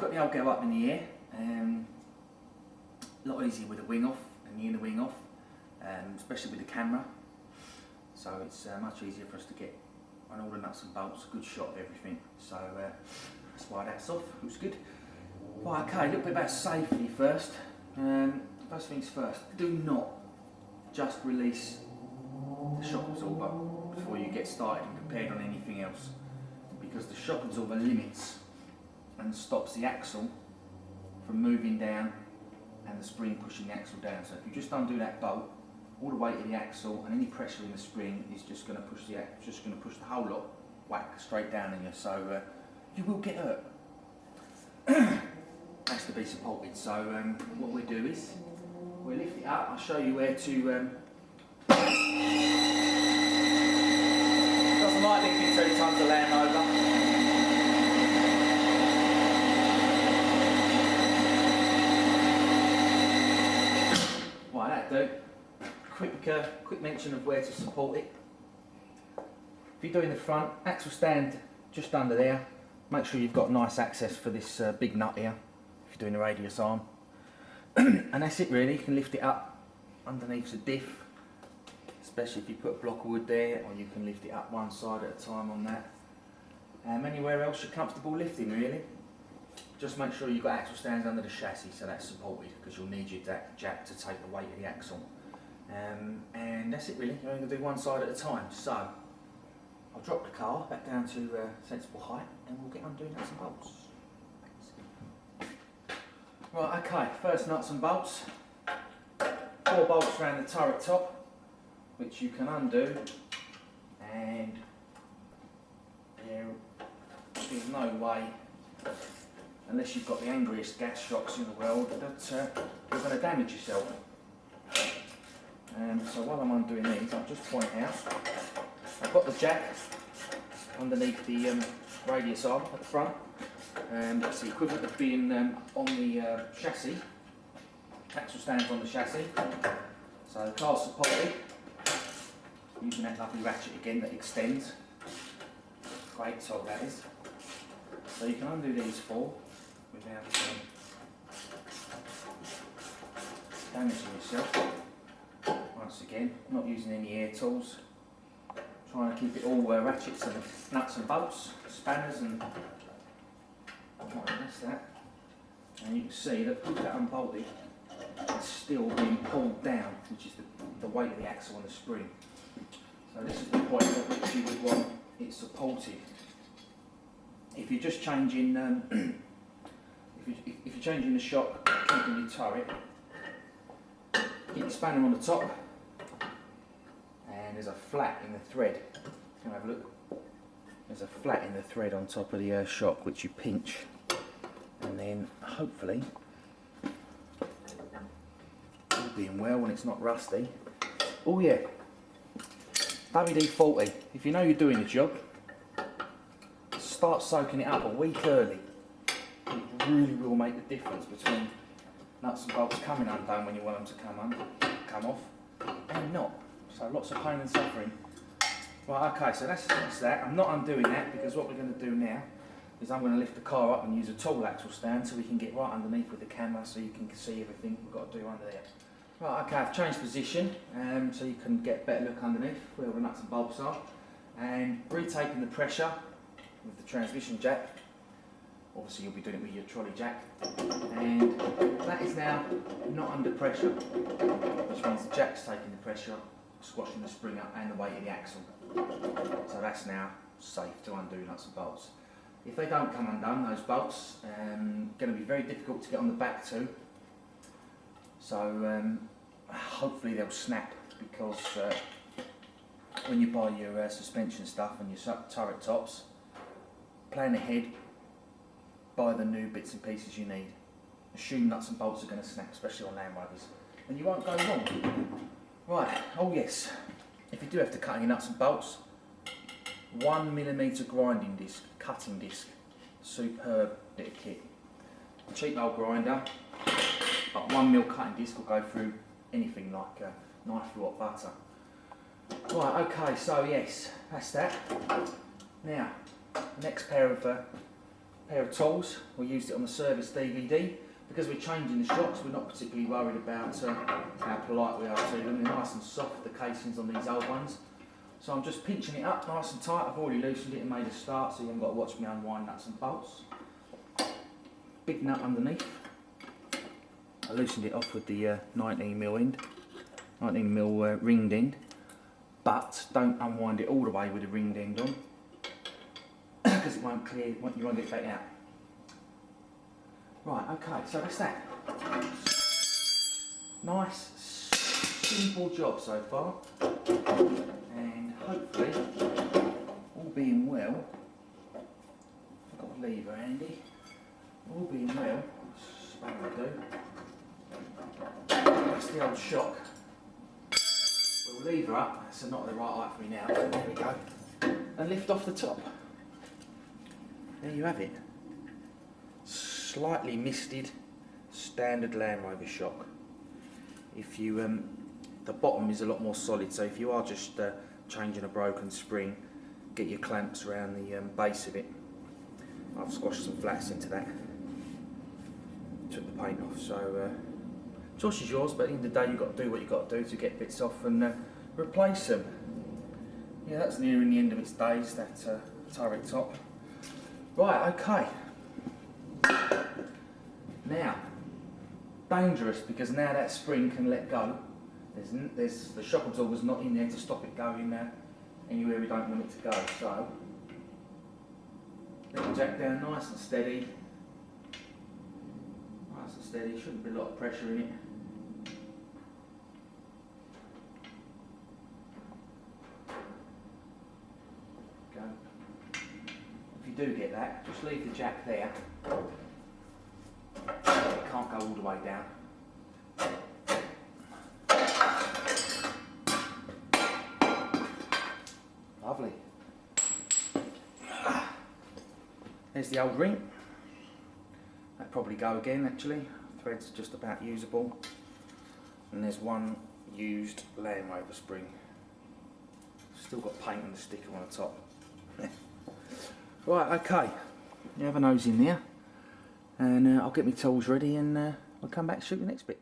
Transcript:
got the old girl up in the air. A lot easier with the wing off and the inner wing off, especially with the camera. So it's much easier for us to get on all the nuts and bolts, a good shot of everything. So that's why that's off. It was good. Right, okay, a little bit about safety first. First things first, do not just release the shock absorber before you get started and prepared on anything else, because the shock absorber limits and stops the axle from moving down and the spring pushing the axle down. So if you just undo that bolt, all the weight of the axle and any pressure in the spring is just going to push the whole lot whack straight down in you. So you will get hurt. Has to be supported. So what we'll do is we'll lift it up. I'll show you where to. Doesn't like lifting 2 tons of Landrover. Right, that'll do. Quick mention of where to support it. If you're doing the front, axle stand just under there. Make sure you've got nice access for this big nut here, if you're doing the radius arm. And that's it really. You can lift it up underneath the diff, especially if you put a block of wood there, or you can lift it up one side at a time on that. Anywhere else you're comfortable lifting really. Just make sure you've got axle stands under the chassis so that's supported, because you'll need your jack to take the weight of the axle. And that's it really. You're only going to do one side at a time. So I'll drop the car back down to a sensible height and we'll get undoing nuts and bolts. Right, okay, first nuts and bolts. 4 bolts around the turret top, which you can undo, and there is no way, unless you've got the angriest gas shocks in the world, that you're going to damage yourself. So while I'm undoing these, I'll just point out, I've got the jack underneath the radius arm at the front. That's the equivalent of being on the chassis. Axle stands on the chassis. So the car's supported, using that lovely ratchet again that extends. Great top that is. So you can undo these 4 without damaging yourself. Once again, not using any air tools. Trying to keep it all ratchets and nuts and bolts, spanners and that's that. And you can see that with that unbolted, it's still being pulled down, which is the weight of the axle and the spring. So this is the point at which you would want it supported. If you're just changing, if you're changing the shock, keeping your turret, get your spanner on the top, and there's a flat in the thread. Can I have a look? There's a flat in the thread on top of the shock, which you pinch, and then hopefully, all being well when it's not rusty. Oh yeah, WD-40. If you know you're doing the job, start soaking it up a week early. It really will make the difference between nuts and bolts coming undone when you want them to come off, and not. So lots of pain and suffering. Right, okay, so that's that. I'm not undoing that, because what we're going to do now is I'm going to lift the car up and use a tall axle stand so we can get right underneath with the camera so you can see everything we've got to do under there. Right, okay, I've changed position so you can get a better look underneath where all the nuts and bolts are, and retaking the pressure with the transmission jack. Obviously you'll be doing it with your trolley jack, and that is now not under pressure, which means the jack's taking the pressure, squashing the spring up and the weight of the axle. So that's now safe to undo nuts and bolts. If they don't come undone, those bolts, going to be very difficult to get on the back too. So hopefully they'll snap, because when you buy your suspension stuff and your turret tops, plan ahead, buy the new bits and pieces you need. Assume nuts and bolts are going to snap, especially on Landrovers, and you won't go wrong. Right, oh yes, if you do have to cut your nuts and bolts, 1mm grinding disc, cutting disc, superb bit of kit. A cheap old grinder, but 1mm cutting disc will go through anything like a knife through hot butter. Right, okay, so yes, that's that. Now, the next pair of pair of tools. We used it on the service DVD. Because we're changing the shocks, we're not particularly worried about how polite we are to them. They're nice and soft, the casings on these old ones. So I'm just pinching it up nice and tight. I've already loosened it and made a start, so you haven't got to watch me unwind nuts and bolts. Big nut underneath. I loosened it off with the 19mm end, 19mm ringed end, but don't unwind it all the way with the ringed end on, because it won't clear, you won't get it back out. Right, okay, so that's that. Nice, simple job so far, and hopefully, all being well, I've got a lever handy, all being well, that's what I do. That's the old shock. We'll lever up, that's not the right height for me now, there we go, and lift off the top. There you have it. Slightly misted, standard Landrover shock. If you, the bottom is a lot more solid, so if you are just changing a broken spring, get your clamps around the base of it. I've squashed some flats into that, took the paint off, so choice is yours, but at the end of the day you've got to do what you've got to do to get bits off and replace them. Yeah, that's nearing the end of its days, that turret top. Right, okay. Now, dangerous, because now that spring can let go. There's the shock absorber's not in there to stop it going anywhere we don't want it to go. So, let the jack down nice and steady. Nice and steady, shouldn't be a lot of pressure in it. Go. If you do get that, just leave the jack there. It can't go all the way down. Lovely. There's the old ring. That'd probably go again actually. Thread's just about usable. And there's one used Landrover spring. Still got paint on the sticker on the top. Right, okay. You have a nose in there. And I'll get my tools ready and I'll come back and shoot the next bit.